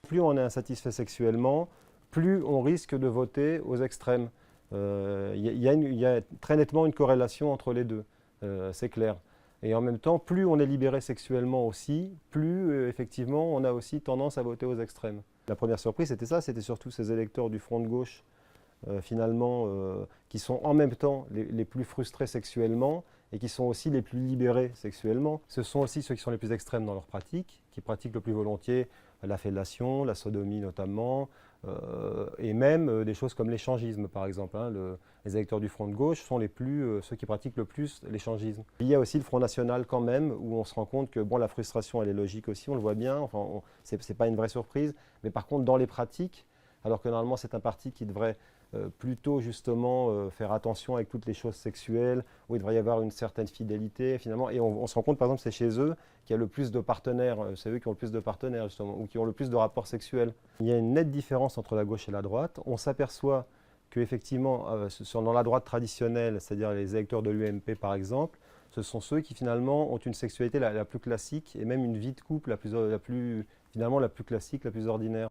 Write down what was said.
Plus on est insatisfait sexuellement, plus on risque de voter aux extrêmes. Il y a très nettement une corrélation entre les deux, c'est clair. Et en même temps, plus on est libéré sexuellement aussi, plus effectivement on a aussi tendance à voter aux extrêmes. La première surprise, c'était ça, c'était surtout ces électeurs du front de gauche, finalement, qui sont en même temps les plus frustrés sexuellement et qui sont aussi les plus libérés sexuellement. Ce sont aussi ceux qui sont les plus extrêmes dans leur pratique, qui pratiquent le plus volontiers la fellation, la sodomie notamment, et même des choses comme l'échangisme par exemple. Les électeurs du Front de gauche sont ceux qui pratiquent le plus l'échangisme. Il y a aussi le Front National quand même, où on se rend compte que bon, la frustration elle est logique aussi, on le voit bien, enfin, c'est pas une vraie surprise, mais par contre dans les pratiques, alors que normalement c'est un parti qui devrait plutôt justement faire attention avec toutes les choses sexuelles, où il devrait y avoir une certaine fidélité finalement. Et on se rend compte par exemple c'est chez eux qu'il y a le plus de partenaires, c'est eux qui ont le plus de partenaires justement, ou qui ont le plus de rapports sexuels. Il y a une nette différence entre la gauche et la droite. On s'aperçoit qu'effectivement dans la droite traditionnelle, c'est-à-dire les électeurs de l'UMP par exemple, ce sont ceux qui finalement ont une sexualité la plus classique et même une vie de couple finalement la plus classique, la plus ordinaire.